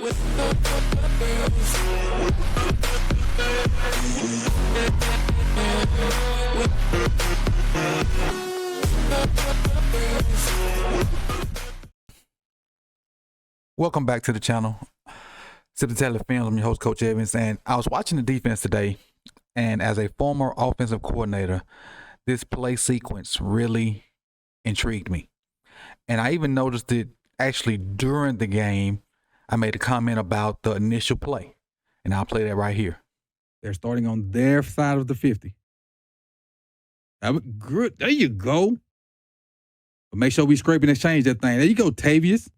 Welcome back to the channel. Sip the Taylor Films. I'm your host, Coach Evans, and I was watching the defense today, and as a former offensive coordinator, this play sequence really intrigued me. And I even noticed it actually during the game. I made a comment about the initial play, and I'll play that right here. They're starting on their side of the 50. Good. There you go. But make sure we scrape and exchange that thing. There you go, Tavius.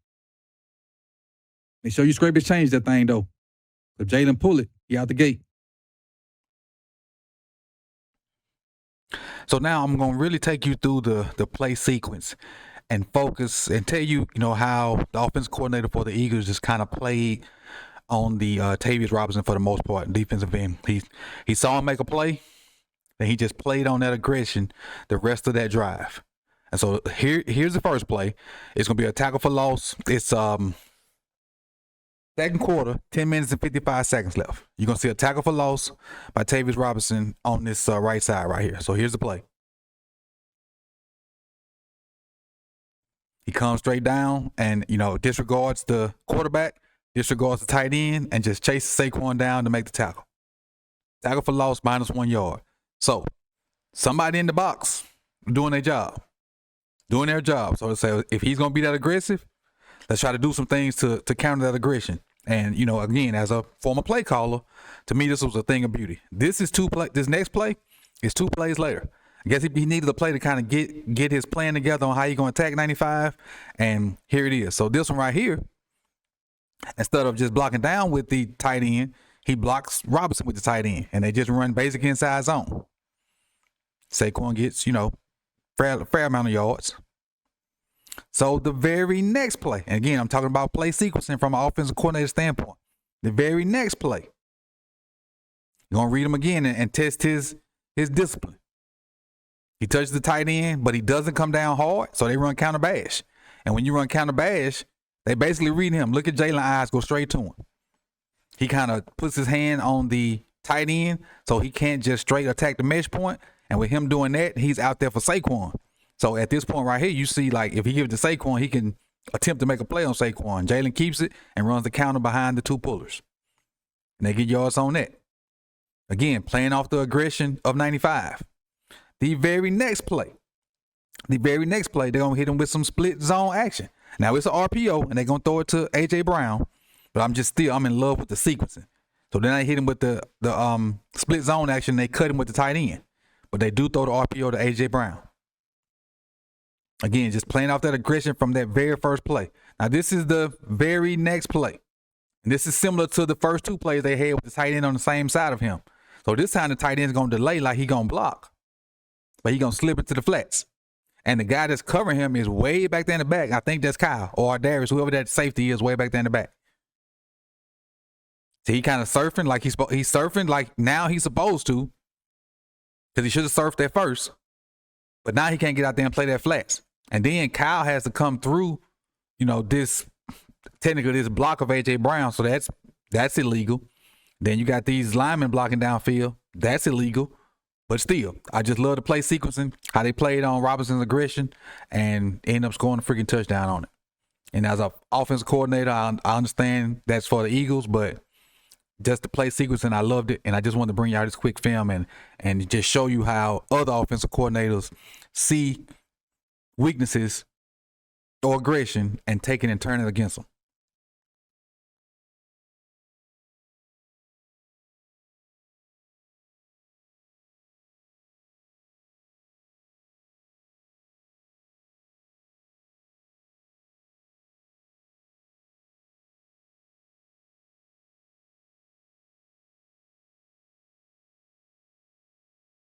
Make sure you scrape and change that thing, though. If Jalen pull it, he out the gate. So now I'm going to really take you through the play sequence and focus and tell you, how the offense coordinator for the Eagles just kind of played on the Tavius Robinson for the most part, defensive end. He saw him make a play, and he just played on that aggression the rest of that drive. And so here's the first play. It's going to be a tackle for loss. It's second quarter, 10 minutes and 55 seconds left. You're going to see a tackle for loss by Tavius Robinson on this right side right here. So here's the play. He comes straight down and, disregards the quarterback, disregards the tight end, and just chases Saquon down to make the tackle. Tackle for loss, -1 yard. So somebody in the box doing their job. So to say, if he's going to be that aggressive, let's try to do some things to counter that aggression. And, again, as a former play caller, to me, this was a thing of beauty. This next play is 2 plays later. I guess he needed a play to kind of get his plan together on how you're going to attack 95. And here it is. So this one right here, instead of just blocking down with the tight end, he blocks Robinson with the tight end. And they just run basic inside zone. Saquon gets, fair amount of yards. So the very next play, and again, I'm talking about play sequencing from an offensive coordinator standpoint. The very next play, you're going to read him again and test his discipline. He touches the tight end, but he doesn't come down hard, so they run counter bash. And when you run counter bash, they basically read him. Look at Jalen's eyes, go straight to him. He kind of puts his hand on the tight end, so he can't just straight attack the mesh point. And with him doing that, he's out there for Saquon. So at this point right here, you see, like, if he gives it to Saquon, he can attempt to make a play on Saquon. Jalen keeps it and runs the counter behind the 2 pullers. And they get yards on that. Again, playing off the aggression of 95. The very next play, they're going to hit him with some split zone action. Now, it's an RPO, and they're going to throw it to A.J. Brown. But I'm in love with the sequencing. So then I hit him with the split zone action. They cut him with the tight end. But they do throw the RPO to A.J. Brown. Again, just playing off that aggression from that very first play. Now, this is the very next play. And this is similar to the first 2 plays they had with the tight end on the same side of him. So this time the tight end is going to delay like he going to block. But he going to slip it to the flats. And the guy that's covering him is way back there in the back. I think that's Kyle or Darius, whoever that safety is, way back there in the back. See, he kind of surfing like he's surfing like now he's supposed to. Because he should have surfed that first. But now he can't get out there and play that flats. And then Kyle has to come through, this block of A.J. Brown. So that's illegal. Then you got these linemen blocking downfield. That's illegal. But still, I just love the play sequencing, how they played on Robinson's aggression and end up scoring a freaking touchdown on it. And as an offensive coordinator, I understand that's for the Eagles, but just the play sequencing, I loved it. And I just wanted to bring y'all this quick film and just show you how other offensive coordinators see weaknesses or aggression and take it and turn it against them.